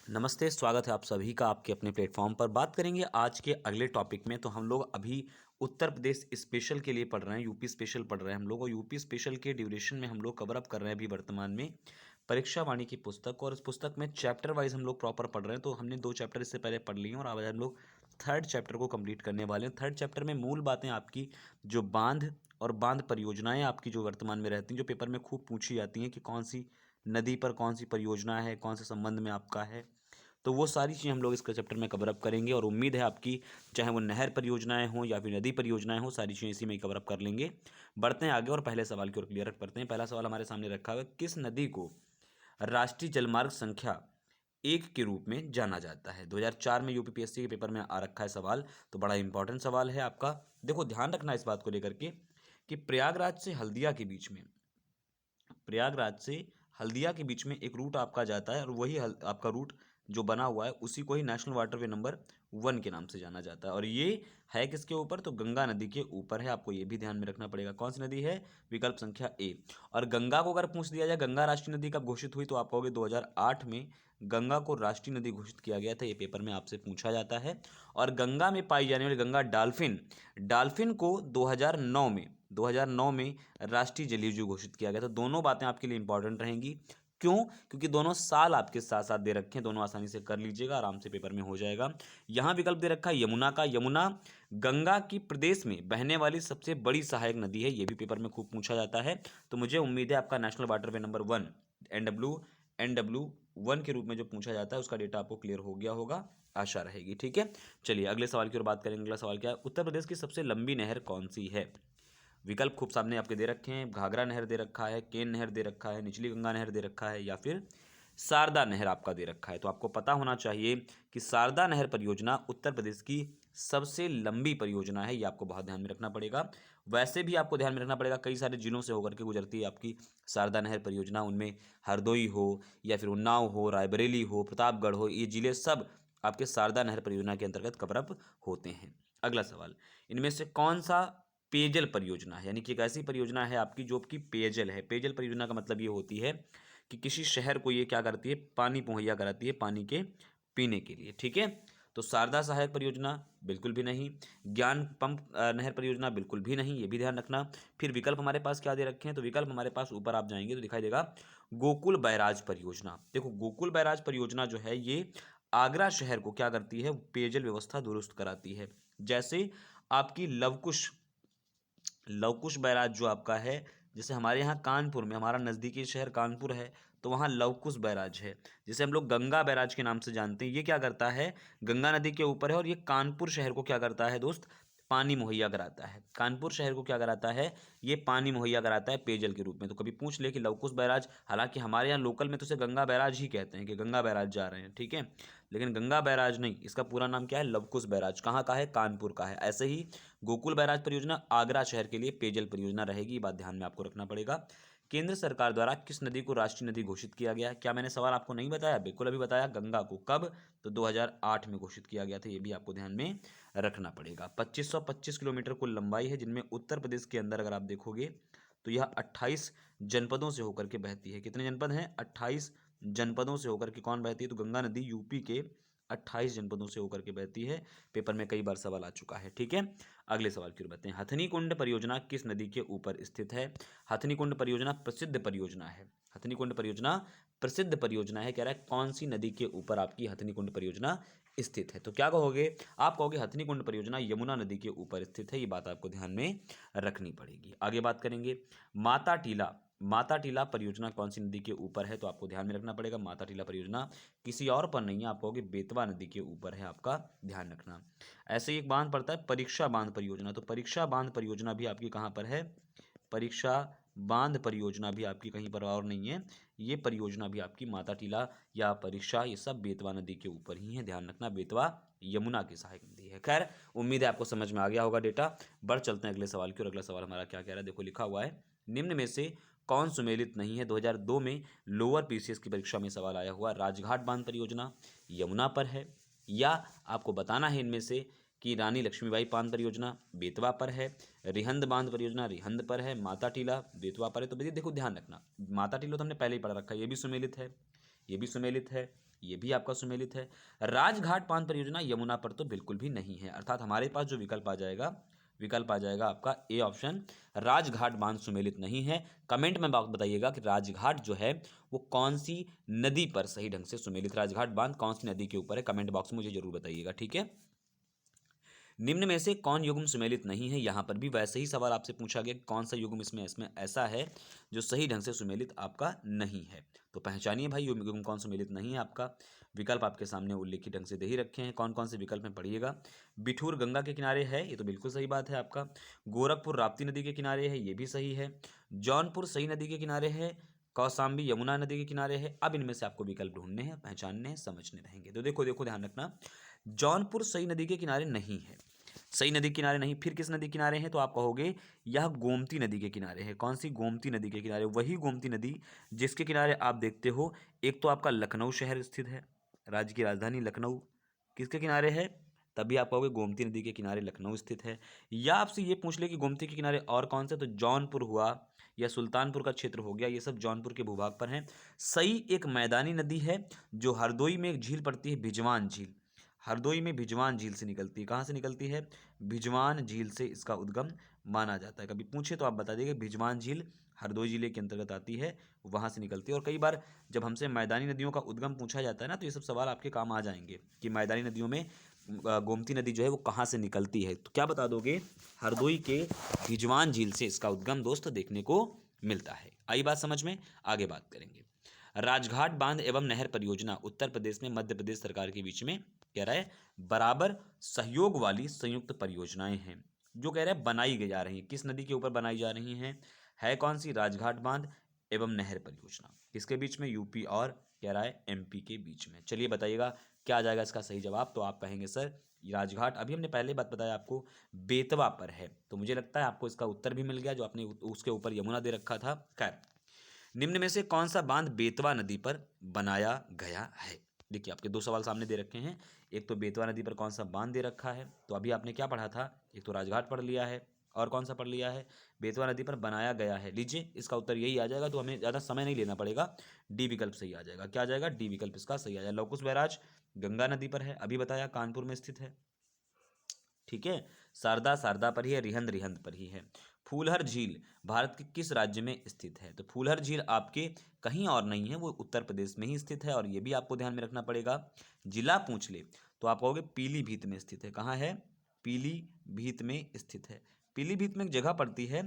नमस्ते, स्वागत है आप सभी का आपके अपने प्लेटफॉर्म पर। बात करेंगे आज के अगले टॉपिक में। तो हम लोग अभी उत्तर प्रदेश स्पेशल के लिए पढ़ रहे हैं, यूपी स्पेशल पढ़ रहे हैं हम लोग, और यूपी स्पेशल के ड्यूरेशन में हम लोग कवर अप कर रहे हैं अभी वर्तमान में परीक्षा वाणी की पुस्तक। और इस पुस्तक में चैप्टर वाइज हम लोग प्रॉपर पढ़ रहे हैं। तो हमने 2 चैप्टर इससे पहले पढ़ लिए हैं और आज हम लोग थर्ड चैप्टर को कंप्लीट करने वाले हैं। थर्ड चैप्टर में मूल बातें आपकी जो बांध और बांध परियोजनाएं आपकी जो वर्तमान में रहती हैं, जो पेपर में खूब पूछी जाती हैं कि कौन सी नदी पर कौन सी परियोजना है, कौन से संबंध में आपका है, तो वो सारी चीज़ें हम लोग इस चैप्टर में कवर अप करेंगे। और उम्मीद है आपकी, चाहे वो नहर परियोजनाएं हों या फिर नदी परियोजनाएं हों, सारी चीज़ें इसी में कवर अप कर लेंगे। बढ़ते हैं आगे और पहले सवाल की ओर क्लियर करते हैं। पहला सवाल हमारे सामने रखा हुआ है, किस नदी को राष्ट्रीय जलमार्ग संख्या 1 के रूप में जाना जाता है? 2004 में यूपीपीएससी के पेपर में आ रखा है सवाल, तो बड़ा इंपॉर्टेंट सवाल है आपका। देखो, ध्यान रखना इस बात को लेकर के कि प्रयागराज से हल्दिया के बीच में, प्रयागराज से हल्दिया के बीच में एक रूट आपका जाता है, और वही आपका रूट जो बना हुआ है उसी को ही नेशनल वाटरवे नंबर 1 के नाम से जाना जाता है। और ये है किसके ऊपर? तो गंगा नदी के ऊपर है। आपको ये भी ध्यान में रखना पड़ेगा। कौन सी नदी है? विकल्प संख्या ए। और गंगा को अगर पूछ दिया जाए गंगा राष्ट्रीय नदी कब घोषित हुई, तो आप कहोगे 2008 में गंगा को राष्ट्रीय नदी घोषित किया गया था। ये पेपर में आपसे पूछा जाता है। और गंगा में पाई जाने वाली गंगा डॉल्फिन, डॉल्फिन को 2009 में राष्ट्रीय जलीय जीव घोषित किया गया था। दोनों बातें आपके लिए इंपॉर्टेंट रहेंगी। क्यों? क्योंकि दोनों साल आपके साथ साथ दे रखे हैं, दोनों आसानी से कर लीजिएगा, आराम से पेपर में हो जाएगा। यहाँ विकल्प दे रखा है यमुना का। यमुना गंगा की प्रदेश में बहने वाली सबसे बड़ी सहायक नदी है। ये भी पेपर में खूब पूछा जाता है। तो मुझे उम्मीद है आपका नेशनल वाटरवे नंबर 1 NW1 के रूप में जो पूछा जाता है उसका डेटा आपको क्लियर हो गया होगा, आशा रहेगी। ठीक है, चलिए अगले सवाल की ओर बात करेंगे। अगला सवाल क्या है? उत्तर प्रदेश की सबसे लंबी नहर कौन सी है? विकल्प खूब सामने आपके दे रखे हैं। घाघरा नहर दे रखा है, केन नहर दे रखा है, निचली गंगा नहर दे रखा है, या फिर शारदा नहर आपका दे रखा है। तो आपको पता होना चाहिए कि शारदा नहर परियोजना उत्तर प्रदेश की सबसे लंबी परियोजना है। ये आपको बहुत ध्यान में रखना पड़ेगा। वैसे भी आपको ध्यान में रखना पड़ेगा, कई सारे जिलों से होकर के गुजरती है आपकी शारदा नहर परियोजना। उनमें हरदोई हो या फिर उन्नाव हो, रायबरेली हो, प्रतापगढ़ हो, ये जिले सब आपके शारदा नहर परियोजना के अंतर्गत कवर अप होते हैं। अगला सवाल, इनमें से कौन सा पेयजल परियोजना है? यानी कि एक ऐसी परियोजना है आपकी जो आपकी पेयजल है। पेयजल परियोजना का मतलब ये होती है कि किसी शहर को ये क्या करती है? पानी मुहैया कराती है, पानी के पीने के लिए। ठीक है, तो शारदा सहायक परियोजना बिल्कुल भी नहीं। ज्ञान पंप नहर परियोजना बिल्कुल भी नहीं, ये भी ध्यान रखना। फिर विकल्प हमारे पास क्या दे रखे हैं? तो विकल्प हमारे पास ऊपर आप जाएंगे तो दिखाई देगा गोकुल बैराज परियोजना। देखो, गोकुल बैराज परियोजना जो है ये आगरा शहर को क्या करती है? पेयजल व्यवस्था दुरुस्त कराती है। जैसे आपकी लवकुश लवकुश बैराज जो आपका है, जैसे हमारे यहाँ कानपुर में, हमारा नज़दीकी शहर कानपुर है, तो वहाँ लवकुश बैराज है, जिसे हम लोग गंगा बैराज के नाम से जानते हैं। ये क्या करता है? गंगा नदी के ऊपर है, और ये कानपुर शहर को क्या करता है दोस्त? पानी मुहैया कराता है। कानपुर शहर को क्या कराता है? ये पानी मुहैया कराता है पेयजल के रूप में। तो कभी पूछ ले कि लवकुश बैराज, हालांकि हमारे यहाँ लोकल में तो उसे गंगा बैराज ही कहते हैं कि गंगा बैराज जा रहे हैं, ठीक है, लेकिन गंगा बैराज नहीं, इसका पूरा नाम क्या है? लवकुश बैराज। कहाँ का है? कानपुर का है। ऐसे ही गोकुल बैराज परियोजना आगरा शहर के लिए पेयजल परियोजना रहेगी। ये बात ध्यान में आपको रखना पड़ेगा। केंद्र सरकार द्वारा किस नदी को राष्ट्रीय नदी घोषित किया गया है? क्या मैंने सवाल आपको नहीं बताया? बिल्कुल अभी बताया। गंगा को कब? तो 2008 में घोषित किया गया था। ये भी आपको ध्यान में रखना पड़ेगा। 2525 किलोमीटर कुल लंबाई है, जिनमें उत्तर प्रदेश के अंदर अगर आप देखोगे तो यह 28 जनपदों से होकर के बहती है। कितने जनपद हैं? 28 जनपदों से होकर के कौन बहती है? तो गंगा नदी यूपी के 28 जनपदों से होकर के बहती है। पेपर में कई बार सवाल आ चुका है। ठीक है, अगले सवाल की ओर बढ़ते हैं। हथनी कुंड परियोजना किस नदी के ऊपर स्थित है? हथनी कुंड परियोजना प्रसिद्ध परियोजना है। हथनी कुंड परियोजना प्रसिद्ध परियोजना है। कह रहा है कौन सी नदी के ऊपर आपकी हथनी कुंड परियोजना स्थित है? तो क्या कहोगे? आप कहोगे हथनी कुंड परियोजना यमुना नदी के ऊपर स्थित है। ये बात आपको ध्यान में रखनी पड़ेगी। आगे बात करेंगे। माता टीला, माता टीला परियोजना कौन सी नदी के ऊपर है? तो आपको ध्यान में रखना पड़ेगा, माता टीला परियोजना किसी और पर नहीं है, आप कहोगे बेतवा नदी के ऊपर है। आपका ध्यान रखना। ऐसे ही एक बांध पड़ता है परीक्षा बांध परियोजना। तो परीक्षा बांध परियोजना भी आपकी कहाँ पर है? परीक्षा बांध परियोजना भी आपकी कहीं पर और नहीं है। ये परियोजना भी आपकी माता टीला या परीक्षा, ये सब बेतवा नदी के ऊपर ही है। ध्यान रखना, बेतवा यमुना की सहायक नदी है। खैर, उम्मीद है आपको समझ में आ गया होगा डेटा। बढ़ चलते हैं अगले सवाल की ओर। अगला सवाल हमारा क्या कह रहा है? देखो, लिखा हुआ है निम्न में से कौन सुमेलित नहीं है? 2002 में लोअर पीसीएस की परीक्षा में सवाल आया हुआ। राजघाट बांध परियोजना यमुना पर है, या आपको बताना है इनमें से कि रानी लक्ष्मीबाई बांध परियोजना बेतवा पर है, रिहंद बांध परियोजना रिहंद पर है, माता टीला बेतवा पर है। तो भैया देखो, ध्यान रखना, माता टीला तो हमने पहले ही पढ़ रखा है, ये भी सुमेलित है, ये भी सुमेलित है, ये भी आपका सुमेलित है। राजघाट बांध परियोजना यमुना पर तो बिल्कुल भी नहीं है, अर्थात हमारे पास जो विकल्प आ जाएगा आपका ए ऑप्शन, राजघाट बांध सुमेलित नहीं है। कमेंट में बताइएगा कि राजघाट जो है वो कौन सी नदी पर सही ढंग से सुमेलित, राजघाट बांध कौन सी नदी के ऊपर है, कमेंट बॉक्स में मुझे जरूर बताइएगा, ठीक है। निम्न में से कौन युग्म सुमेलित नहीं है, यहां पर भी वैसे ही सवाल आपसे पूछा गया कौन सा युग्म इसमें ऐसा है जो सही ढंग से सुमेलित आपका नहीं है। तो पहचानिए भाई युग्म कौन सुमेलित नहीं है आपका। विकल्प आपके सामने उल्लिखित ढंग से दे ही रखे हैं, कौन कौन से विकल्प में पढ़िएगा। बिठूर गंगा के किनारे है, ये तो बिल्कुल सही बात है आपका। गोरखपुर राप्ती नदी के किनारे है, ये भी सही है। जौनपुर सई नदी के किनारे है। कौसाम्बी यमुना नदी के किनारे है। अब इनमें से आपको विकल्प ढूंढने हैं, पहचानने हैं, समझने रहेंगे। तो देखो देखो ध्यान रखना, जौनपुर सई नदी के किनारे नहीं है, सई नदी के किनारे नहीं। फिर किस नदी के किनारे हैं, तो आप कहोगे यह गोमती नदी के किनारे है। कौन सी? गोमती नदी के किनारे, वही गोमती नदी जिसके किनारे आप देखते हो एक तो आपका लखनऊ शहर स्थित है, राज्य की राजधानी लखनऊ किसके किनारे है, तभी आप कहोगे गोमती नदी के किनारे लखनऊ स्थित है। या आपसे ये पूछ ले कि गोमती के किनारे और कौन से, तो जौनपुर हुआ या सुल्तानपुर का क्षेत्र हो गया, ये सब जौनपुर के भूभाग पर हैं। सई एक मैदानी नदी है जो हरदोई में एक झील पड़ती है, भिजवान झील। हरदोई में भिजवान झील से निकलती है। कहाँ से निकलती है? भिजवान झील से इसका उद्गम माना जाता है। कभी पूछे तो आप बता दीजिए भिजवान झील हरदोई जिले के अंतर्गत आती है, वहाँ से निकलती है। और कई बार जब हमसे मैदानी नदियों का उद्गम पूछा जाता है ना, तो ये सब सवाल आपके काम आ जाएंगे कि मैदानी नदियों में गोमती नदी जो है वो कहाँ से निकलती है, तो क्या बता दोगे? हरदोई के भिजवान झील से इसका उद्गम दोस्त देखने को मिलता है। आई बात समझ में? आगे बात करेंगे। राजघाट बांध एवं नहर परियोजना उत्तर प्रदेश में मध्य प्रदेश सरकार के बीच में कह रहा है बराबर सहयोग वाली संयुक्त परियोजनाएं हैं, जो कह रहे हैं बनाई जा रही हैं। किस नदी के ऊपर बनाई जा रही हैं? है कौन सी? राजघाट बांध एवं नहर परियोजना। किसके बीच में? यूपी और कह रहा है एमपी के बीच में। चलिए बताइएगा क्या आ जाएगा इसका सही जवाब। तो आप कहेंगे सर राजघाट, अभी हमने पहले बात बताया आपको, बेतवा पर है। तो मुझे लगता है आपको इसका उत्तर भी मिल गया, जो आपने उसके ऊपर यमुना दे रखा था। खैर, निम्न में से कौन सा बांध बेतवा नदी पर बनाया गया है? देखिए आपके दो सवाल सामने दे रखे हैं, एक तो बेतवा नदी पर कौन सा बांध दे रखा है, तो अभी आपने क्या पढ़ा था? एक तो राजघाट पढ़ लिया है और कौन सा पढ़ लिया है? बेतवा नदी पर बनाया गया है। लीजिए इसका उत्तर यही आ जाएगा, तो हमें ज़्यादा समय नहीं लेना पड़ेगा, डी विकल्प सही आ जाएगा। क्या आ जाएगा? डी विकल्प इसका सही आ जाएगा। लवकुश बैराज गंगा नदी पर है, अभी बताया कानपुर में स्थित है, ठीक है। शारदा शारदा पर ही है, रिहंद रिहंद पर ही है। फूलहर झील भारत के किस राज्य में स्थित है? तो फूलहर झील आपके कहीं और नहीं है, वो उत्तर प्रदेश में ही स्थित है। और ये भी आपको ध्यान में रखना पड़ेगा, जिला पूछ ले तो आप कहोगे पीलीभीत में स्थित है। कहाँ है? पीलीभीत में स्थित है। पीलीभीत में एक जगह पड़ती है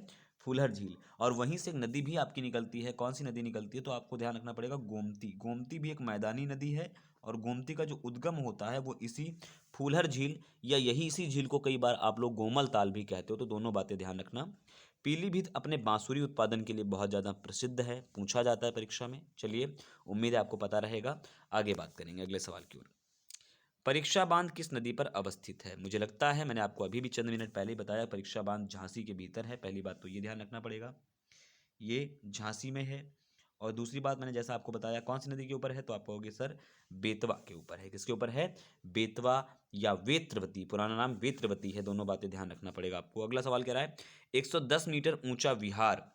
फूलहर झील, और वहीं से एक नदी भी आपकी निकलती है। कौन सी नदी निकलती है? तो आपको ध्यान रखना पड़ेगा गोमती। गोमती भी एक मैदानी नदी है, और गोमती का जो उद्गम होता है वो इसी फूलहर झील, या यही इसी झील को कई बार आप लोग गोमल ताल भी कहते हो। तो दोनों बातें ध्यान रखना। पीलीभीत अपने बांसुरी उत्पादन के लिए बहुत ज़्यादा प्रसिद्ध है, पूछा जाता है परीक्षा में। चलिए, उम्मीद है आपको पता रहेगा। आगे बात करेंगे अगले सवाल की ओर। परीक्षा बांध किस नदी पर अवस्थित है? मुझे लगता है मैंने आपको अभी भी चंद मिनट पहले ही बताया, परीक्षा बांध झांसी के भीतर है। पहली बात तो ये ध्यान रखना पड़ेगा, ये झांसी में है। और दूसरी बात मैंने जैसा आपको बताया कौन सी नदी के ऊपर है, तो आप कहोगे सर बेतवा के ऊपर है। किसके ऊपर है? बेतवा या वेत्रवती, पुराना नाम वेत्रवती है। दोनों बातें ध्यान रखना पड़ेगा आपको। अगला सवाल कह रहा है 110 मीटर ऊंचा विहार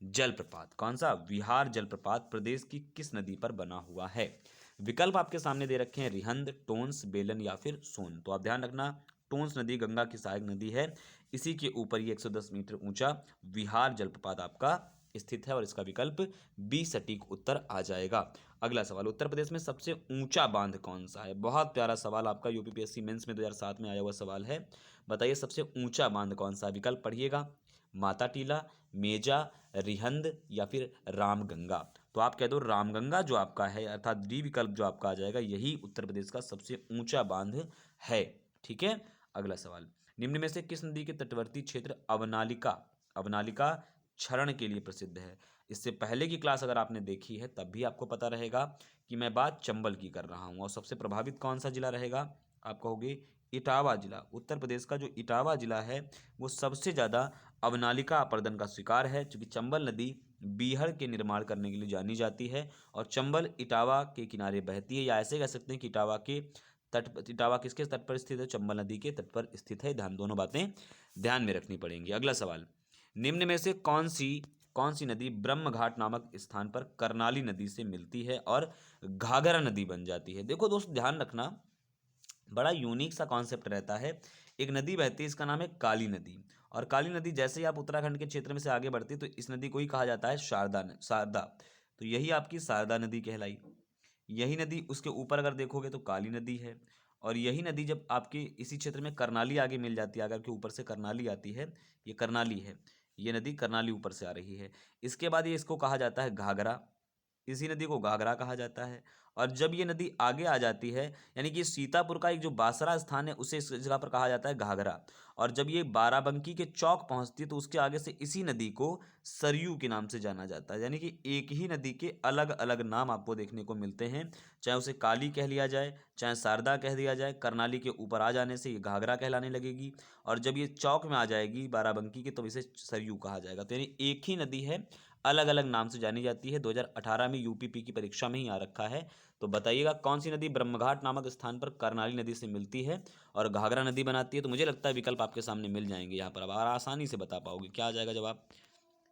जलप्रपात, कौन सा? विहार जलप्रपात प्रदेश की किस नदी पर बना हुआ है? विकल्प आपके सामने दे रखे हैं, रिहंद, टोंस, बेलन या फिर सोन। तो आप ध्यान रखना, टोंस नदी गंगा की सहायक नदी है, इसी के ऊपर ये 110 मीटर ऊंचा विहार जलप्रपात आपका स्थित है, और इसका विकल्प बी सटीक उत्तर आ जाएगा। अगला सवाल, उत्तर प्रदेश में सबसे ऊंचा बांध कौन सा है? बहुत प्यारा सवाल आपका, यूपीपीएससी मेंस में 2007 में आया हुआ सवाल है। बताइए सबसे ऊंचा बांध कौन सा? विकल्प पढ़िएगा, माता टीला, मेजा, रिहंद या फिर रामगंगा। तो आप कह दो रामगंगा जो आपका है, अर्थात डी विकल्प जो आपका आ जाएगा, यही उत्तर प्रदेश का सबसे ऊंचा बांध है, ठीक है। अगला सवाल, निम्न में से किस नदी के तटवर्ती क्षेत्र अवनालिका अवनालिका क्षरण के लिए प्रसिद्ध है? इससे पहले की क्लास अगर आपने देखी है तब भी आपको पता रहेगा कि मैं बात चंबल की कर रहा हूं। और सबसे प्रभावित कौन सा जिला रहेगा? आप कहोगे इटावा जिला। उत्तर प्रदेश का जो इटावा जिला है वो सबसे ज़्यादा अवनालिका अपर्दन का शिकार है, क्योंकि चंबल नदी बीहड़ के निर्माण करने के लिए जानी जाती है, और चंबल इटावा के किनारे बहती है। या ऐसे कह सकते हैं कि इटावा किसके तट पर स्थित है? चंबल नदी के तट पर स्थित है। दोनों बातें ध्यान में रखनी पड़ेंगी। अगला सवाल, निम्न में से कौन सी नदी ब्रह्म घाट नामक स्थान पर कर्नाली नदी से मिलती है और घाघरा नदी बन जाती है? देखो दोस्त ध्यान रखना, बड़ा यूनिक सा कॉन्सेप्ट रहता है। एक नदी बहती है, इसका नाम है काली नदी, और काली नदी जैसे ही आप उत्तराखंड के क्षेत्र में से आगे बढ़ती है तो इस नदी को ही कहा जाता है शारदा। तो यही आपकी शारदा नदी कहलाई। यही नदी उसके ऊपर अगर देखोगे तो काली नदी है, और यही नदी जब आपके इसी क्षेत्र में करनाली आगे मिल जाती है, अगर के ऊपर से करनाली आती है, ये करनाली है, ये नदी करनाली ऊपर से आ रही है। इसके बाद ये इसको कहा जाता है घाघरा, इसी नदी को घाघरा कहा जाता है। और जब ये नदी आगे आ जाती है, यानी कि सीतापुर का एक जो बासरा स्थान है उसे इस जगह पर कहा जाता है घाघरा, और जब ये बाराबंकी के चौक पहुंचती है तो उसके आगे से इसी नदी को सरयू के नाम से जाना जाता है। यानी कि एक ही नदी के अलग अलग नाम आपको देखने को मिलते हैं, चाहे उसे काली कह लिया जाए, चाहे शारदा कह दिया जाए, करनाली के ऊपर आ जाने से ये घाघरा कहलाने लगेगी, और जब ये चौक में आ जाएगी बाराबंकी के तो इसे सरयू कहा जाएगा। तो यानी एक ही नदी है, अलग अलग नाम से जानी जाती है। 2018 में यूपीपी की परीक्षा में ही आ रखा है। तो बताइएगा कौन सी नदी ब्रह्मघाट नामक स्थान पर कर्नाली नदी से मिलती है और घाघरा नदी बनाती है? तो मुझे लगता है विकल्प आपके सामने मिल जाएंगे यहाँ पर, अब आसानी से बता पाओगे। क्या आ जाएगा जवाब?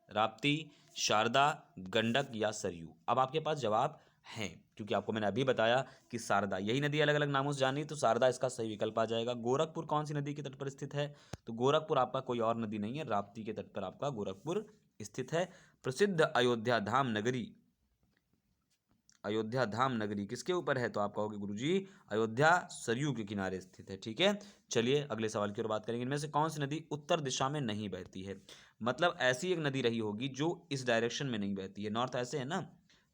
राप्ती, शारदा, गंडक या सरयू। अब आपके पास जवाब हैं, क्योंकि आपको मैंने अभी बताया कि शारदा, यही नदी अलग अलग नामों से जानी, तो शारदा इसका सही विकल्प आ जाएगा। गोरखपुर कौन सी नदी के तट पर स्थित है? तो गोरखपुर आपका कोई और नदी नहीं है, राप्ती के तट पर आपका गोरखपुर स्थित है। प्रसिद्ध अयोध्या धाम नगरी, अयोध्या धाम नगरी किसके ऊपर है? तो आप कहोगे गुरुजी अयोध्या सरयू के किनारे स्थित है। ठीक है, चलिए अगले सवाल की ओर बात करेंगे। इनमें से कौन सी नदी उत्तर दिशा में नहीं बहती है? मतलब ऐसी एक नदी रही होगी जो इस डायरेक्शन में नहीं बहती है, नॉर्थ ऐसे है ना,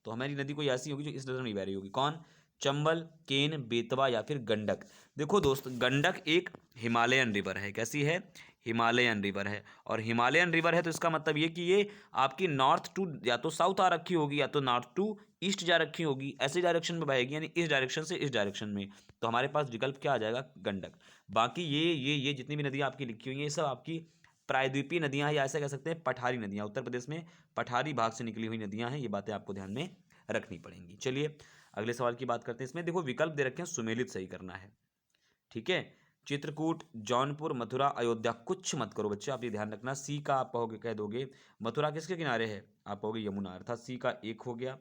तो हमारी नदी कोई ऐसी होगी जो इस डायरेक्शन में नहीं बह रही होगी। कौन? चंबल, केन, बेतवा या फिर गंडक। देखो दोस्त, गंडक एक हिमालयन रिवर है। कैसी है? हिमालयन रिवर है, और हिमालयन रिवर है तो इसका मतलब ये कि ये आपकी नॉर्थ टू या तो साउथ आ रखी होगी या तो नॉर्थ टू ईस्ट जा रखी होगी, ऐसे डायरेक्शन में बहेगी, यानी इस डायरेक्शन से इस डायरेक्शन में। तो हमारे पास विकल्प क्या आ जाएगा? गंडक। बाकी ये जितनी भी नदियाँ आपकी लिखी हुई हैं ये सब आपकी प्रायद्वीपीय नदियाँ हैं, या ऐसा कह सकते हैं पठारी नदियाँ, उत्तर प्रदेश में पठारी भाग से निकली हुई नदियाँ हैं। ये बातें आपको ध्यान में रखनी पड़ेंगी। चलिए अगले सवाल की बात करते हैं। इसमें देखो विकल्प दे रखे हैं, सुमेलित सही करना है। ठीक है, चित्रकूट, जौनपुर, मथुरा, अयोध्या। कुछ मत करो बच्चे, आप ये ध्यान रखना। सी का आप कहोगे, कह दोगे मथुरा किसके किनारे है, आप कहोगे यमुना, अर्थात सी का एक हो गया।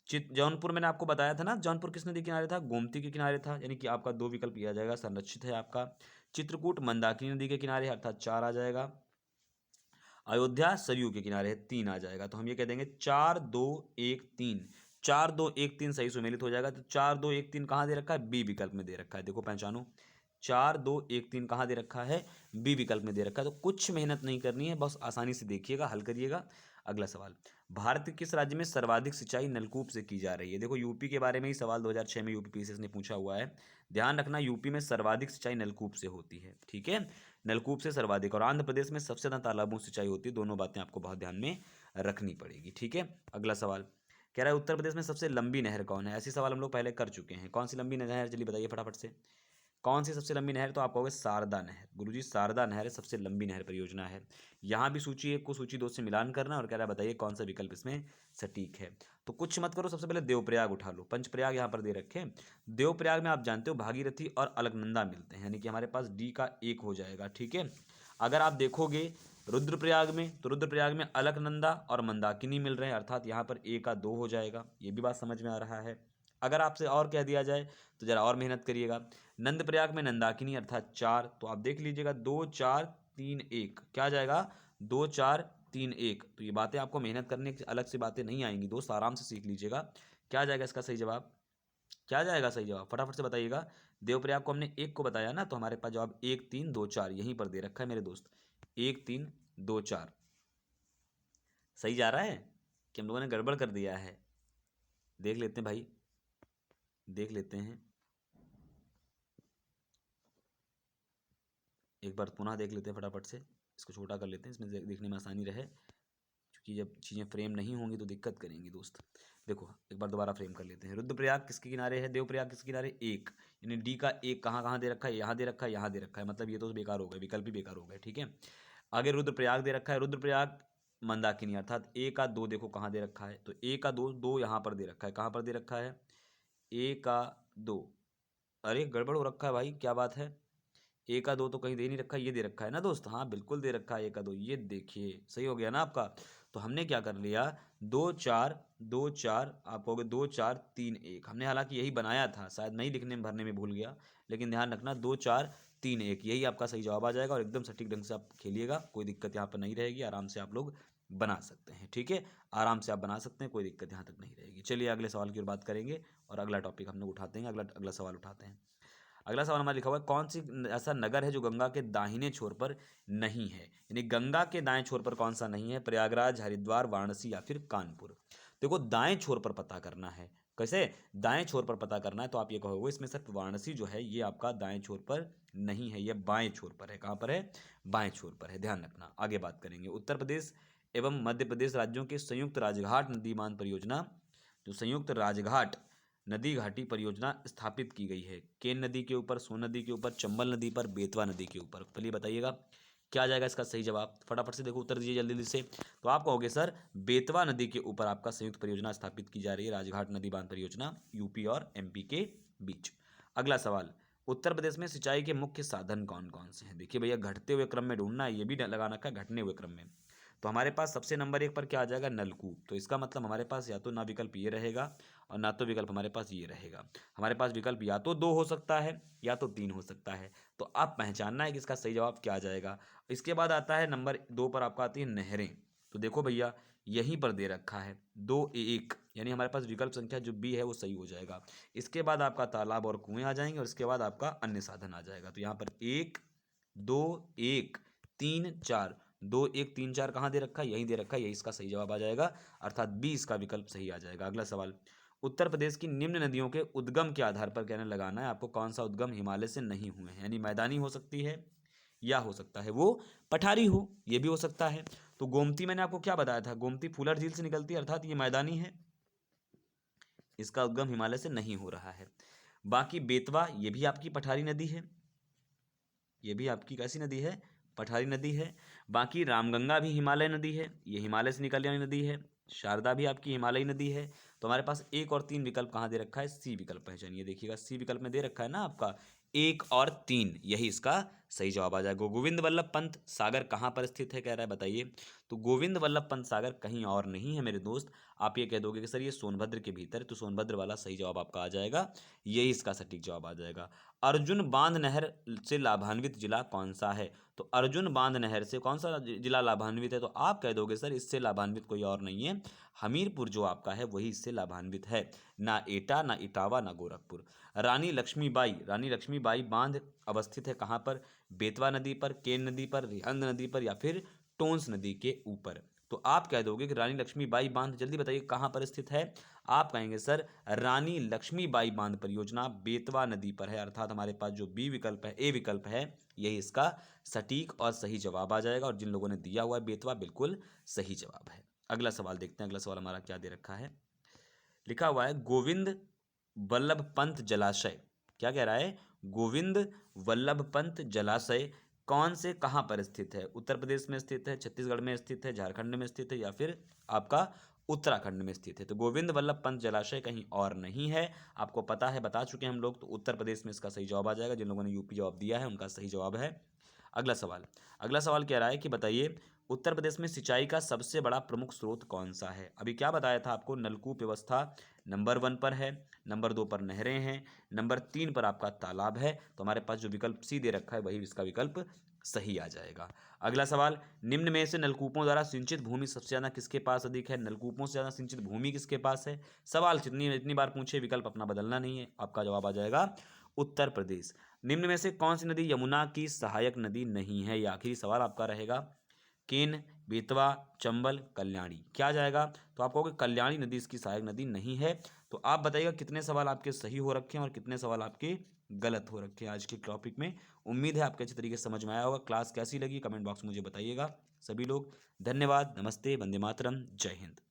जौनपुर मैंने आपको बताया था ना, जौनपुर किस नदी के किनारे था? गोमती के किनारे था, यानी कि आपका दो विकल्प किया जाएगा, संरक्षित है आपका। चित्रकूट मंदाकिनी नदी के किनारे है, अर्थात 4 आ जाएगा। अयोध्या सरयू के किनारे है, 3 आ जाएगा। तो हम ये कह देंगे 4 2 1 3, 4 2 1 3 सही सुमेलित हो जाएगा। तो 4 2 1 3 कहाँ दे रखा है? बी विकल्प में दे रखा है। देखो पहचानो, 4 2 1 3 कहाँ दे रखा है? बी विकल्प में दे रखा है। तो कुछ मेहनत नहीं करनी है, बस आसानी से देखिएगा, हल करिएगा। अगला सवाल, भारत के किस राज्य में सर्वाधिक सिंचाई नलकूप से की जा रही है? देखो यूपी के बारे में ही सवाल 2006 में यूपी पीसीएस ने पूछा हुआ है। ध्यान रखना, यूपी में सर्वाधिक सिंचाई नलकूप से होती है। ठीक है, नलकूप से सर्वाधिक, और आंध्र प्रदेश में सबसे ज़्यादा तालाबों से सिंचाई होती है। दोनों बातें आपको बहुत ध्यान में रखनी पड़ेगी। ठीक है, अगला सवाल कह रहा है उत्तर प्रदेश में सबसे लंबी नहर कौन है? ऐसे सवाल हम लोग पहले कर चुके हैं। कौन सी लंबी नहर, चलिए बताइए फटाफट से। कौन सी सबसे लंबी नहर? तो आप कहोगे शारदा नहर। गुरुजी शारदा नहर सबसे लंबी नहर परियोजना है। यहाँ भी सूची 1 को सूची 2 से मिलान करना, और कह रहा है बताइए कौन सा विकल्प इसमें सटीक है। तो कुछ मत करो, सबसे पहले देवप्रयाग उठा लो। पंचप्रयाग यहाँ पर दे रखे हैं। देवप्रयाग में आप जानते हो भागीरथी और अलकनंदा मिलते हैं, यानी कि हमारे पास डी का 1 हो जाएगा। ठीक है, अगर आप देखोगे रुद्रप्रयाग में, तो रुद्रप्रयाग में अलकनंदा और मंदाकिनी मिल रहे हैं, अर्थात यहाँ पर ए का 2 हो जाएगा। ये भी बात समझ में आ रहा है। अगर आपसे और कह दिया जाए तो जरा और मेहनत करिएगा। नंदप्रयाग में नंदाकिनी अर्थात 4, तो आप देख लीजिएगा 2 4 3 1 क्या आ जाएगा? 2 4 3 1। तो ये बातें आपको मेहनत करने की अलग से बातें नहीं आएंगी दोस्त, आराम से सीख लीजिएगा। क्या आ जाएगा इसका सही जवाब? क्या जाएगा सही जवाब? फटाफट से बताइएगा। देवप्रयाग को हमने 1 को बताया ना, तो हमारे पास जवाब 1 3 2 4 यहीं पर दे रखा है मेरे दोस्त। 1 3 2 4 सही जा रहा है कि हम लोगों ने गड़बड़ कर दिया है? देख लेते हैं भाई, देख लेते हैं एक बार, पुनः देख लेते हैं फटाफट से। इसको छोटा कर लेते हैं, इसमें देखने में आसानी रहे, क्योंकि जब चीज़ें फ्रेम नहीं होंगी तो दिक्कत करेंगी दोस्त। देखो एक बार दोबारा फ्रेम कर लेते हैं। रुद्रप्रयाग किसके किनारे है? देवप्रयाग किसके किनारे? 1, यानी डी का 1 कहाँ कहाँ दे रखा है? यहाँ दे रखा है, यहाँ दे रखा है, मतलब ये तो बेकार हो गए, विकल्प ही बेकार हो गए। ठीक है, आगे रुद्रप्रयाग दे रखा है, रुद्रप्रयाग मंदाकिनी, अर्थात ए का 2 देखो कहाँ दे रखा है, तो ए का 2 2 यहाँ पर दे रखा है। कहाँ पर दे रखा है? ए का 2, अरे गड़बड़ हो रखा है भाई, क्या बात है? ए का 2 तो कहीं दे नहीं रखा, ये दे रखा है ना दोस्त। हाँ बिल्कुल दे रखा है ए का 2, ये देखिए सही हो गया ना आपका। तो हमने क्या कर लिया, 2 4 आप कहोगे 2 4 3 1, हमने हालांकि यही बनाया था, शायद मैं ही लिखने में भरने में भूल गया, लेकिन ध्यान रखना 2 4 3 1 यही आपका सही जवाब आ जाएगा। और एकदम सटीक ढंग से आप खेलिएगा, कोई दिक्कत यहाँ पर नहीं रहेगी, आराम से आप लोग बना सकते हैं। ठीक है, आराम से आप बना सकते हैं, कोई दिक्कत यहाँ तक नहीं रहेगी। चलिए अगले सवाल की ओर बात करेंगे और अगला टॉपिक हम लोग उठाते हैं, अगला सवाल उठाते हैं। अगला सवाल हमारा लिखा हुआ है, कौन सी ऐसा नगर है जो गंगा के दाहिने छोर पर नहीं है, यानी गंगा के दाएं छोर पर कौन सा नहीं है, प्रयागराज, हरिद्वार, वाराणसी या फिर कानपुर। देखो दाएं छोर पर पता करना है, कैसे, दाएं छोर पर पता करना है, तो आप ये कहोगे इसमें सिर्फ वाराणसी जो है ये आपका दाएं छोर पर नहीं है, ये बाएं छोर पर है। कहाँ पर है, बाएं छोर पर है, ध्यान रखना। आगे बात करेंगे, उत्तर प्रदेश एवं मध्य प्रदेश राज्यों के संयुक्त राजघाट नदी बांध परियोजना, जो संयुक्त राजघाट नदी घाटी परियोजना स्थापित की गई है, केन नदी के ऊपर, सोन नदी के ऊपर, चंबल नदी पर, बेतवा नदी के ऊपर। चलिए बताइएगा क्या आ जाएगा इसका सही जवाब, फटाफट से देखो उत्तर दीजिए जल्दी जल्दी से। तो आप कहोगे सर बेतवा नदी के ऊपर आपका संयुक्त परियोजना स्थापित की जा रही है, राजघाट नदी बांध परियोजना, यूपी और एमपी के बीच। अगला सवाल, उत्तर प्रदेश में सिंचाई के मुख्य साधन कौन कौन से हैं। देखिए भैया घटते हुए क्रम में ढूंढना है, ये भी लगा रखा है घटने हुए क्रम में। तो हमारे पास सबसे नंबर 1 पर क्या आ जाएगा, नलकूप। तो इसका मतलब हमारे पास या तो ना विकल्प ये रहेगा और ना तो विकल्प हमारे पास ये रहेगा। हमारे पास विकल्प या तो 2 हो सकता है या तो 3 हो सकता है। तो आप पहचानना है कि इसका सही जवाब क्या आ जाएगा। इसके बाद आता है नंबर 2 पर आपका आती है नहरें। तो देखो भैया यहीं पर दे रखा है 2 1, यानी हमारे पास विकल्प संख्या जो बी है वो सही हो जाएगा। इसके बाद आपका तालाब और कुएं आ जाएंगे और इसके बाद आपका अन्य साधन आ जाएगा। तो यहाँ पर 1 2 1 3 4, 2 1 3 4 कहाँ दे रखा है, यहीं दे रखा है, यही इसका सही जवाब आ जाएगा, अर्थात बी इसका विकल्प सही आ जाएगा। अगला सवाल, उत्तर प्रदेश की निम्न नदियों के उद्गम के आधार पर कहने लगाना है आपको, कौन सा उद्गम हिमालय से नहीं हुए हैं, यानी मैदानी हो सकती है या हो सकता है वो पठारी हो, ये भी हो सकता है। तो गोमती मैंने आपको क्या बताया था, गोमती फूलर झील से निकलती है, अर्थात ये मैदानी है, इसका उद्गम हिमालय से नहीं हो रहा है। बाकी बेतवा ये भी आपकी पठारी नदी है, ये भी आपकी कैसी नदी है, पठारी नदी है। बाकी रामगंगा भी हिमालय नदी है, ये हिमालय से निकलने वाली नदी है। शारदा भी आपकी हिमालयी नदी है। तो हमारे पास 1 और 3 विकल्प कहाँ दे रखा है, सी विकल्प पहचानिए, देखिएगा सी विकल्प में दे रखा है ना आपका 1 और 3, यही इसका सही जवाब आ जाएगा। गोविंद वल्लभ पंत सागर कहाँ पर स्थित है कह रहा है, बताइए। तो गोविंद वल्लभ पंत सागर कहीं और नहीं है मेरे दोस्त। आप ये कह दोगे कि सर ये सोनभद्र के भीतर है, तो सोनभद्र वाला सही जवाब आपका आ जाएगा, यही इसका सटीक जवाब आ जाएगा। अर्जुन बांध नहर से लाभान्वित जिला कौन सा है, तो अर्जुन बांध नहर से कौन सा जिला लाभान्वित है, तो आप कह दोगे सर इससे लाभान्वित कोई और नहीं है, हमीरपुर जो आपका है वही इससे लाभान्वित है, ना एटा ना इटावा ना गोरखपुर। रानी लक्ष्मीबाई बांध अवस्थित है कहाँ पर, बेतवा नदी पर, केन नदी पर, रिहंद नदी पर या फिर टोंस नदी के ऊपर। तो आप कह दोगे कि रानी लक्ष्मीबाई बांध, जल्दी बताइए कहाँ पर स्थित है। आप कहेंगे सर रानी लक्ष्मीबाई बांध परियोजना बेतवा नदी पर है, अर्थात हमारे पास जो बी विकल्प है, ए विकल्प है, यही इसका सटीक और सही जवाब आ जाएगा। और जिन लोगों ने दिया हुआ है बेतवा, बिल्कुल सही जवाब है। अगला सवाल देखते हैं, अगला सवाल हमारा क्या दे रखा है, लिखा हुआ है गोविंद वल्लभ पंत जलाशय, क्या कह रहा है, गोविंद वल्लभ पंत जलाशय कौन से कहाँ पर स्थित है, उत्तर प्रदेश में स्थित है, छत्तीसगढ़ में स्थित है, झारखंड में स्थित है या फिर आपका उत्तराखंड में स्थित है। तो गोविंद वल्लभ पंत जलाशय कहीं और नहीं है, आपको पता है, बता चुके हैं हम लोग। तो उत्तर प्रदेश में इसका सही जवाब आ जाएगा, जिन लोगों ने यूपी जवाब दिया है उनका सही जवाब है। अगला सवाल कह रहा है कि बताइए उत्तर प्रदेश में सिंचाई का सबसे बड़ा प्रमुख स्रोत कौन सा है। अभी क्या बताया था आपको, नलकूप व्यवस्था नंबर 1 पर है, नंबर 2 पर नहरें हैं, नंबर 3 पर आपका तालाब है। तो हमारे पास जो विकल्प सी दे रखा है वही इसका विकल्प सही आ जाएगा। अगला सवाल, निम्न में से नलकूपों द्वारा सिंचित भूमि सबसे ज़्यादा किसके पास अधिक है, नलकूपों से ज़्यादा सिंचित भूमि किसके पास है। सवाल जितनी बार पूछे विकल्प अपना बदलना नहीं है, आपका जवाब आ जाएगा उत्तर प्रदेश। निम्न में से कौन सी नदी यमुना की सहायक नदी नहीं है, यह आखिरी सवाल आपका रहेगा। केन, बेतवा, चंबल, कल्याणी, क्या जाएगा, तो आप कहोगे कल्याणी नदी इसकी सहायक नदी नहीं है। तो आप बताइएगा कितने सवाल आपके सही हो रखे हैं और कितने सवाल आपके गलत हो रखे हैं आज के टॉपिक में। उम्मीद है आपके अच्छे तरीके से समझ में आया होगा। क्लास कैसी लगी कमेंट बॉक्स में मुझे बताइएगा। सभी लोग धन्यवाद, नमस्ते, वंदे मातरम, जय हिंद।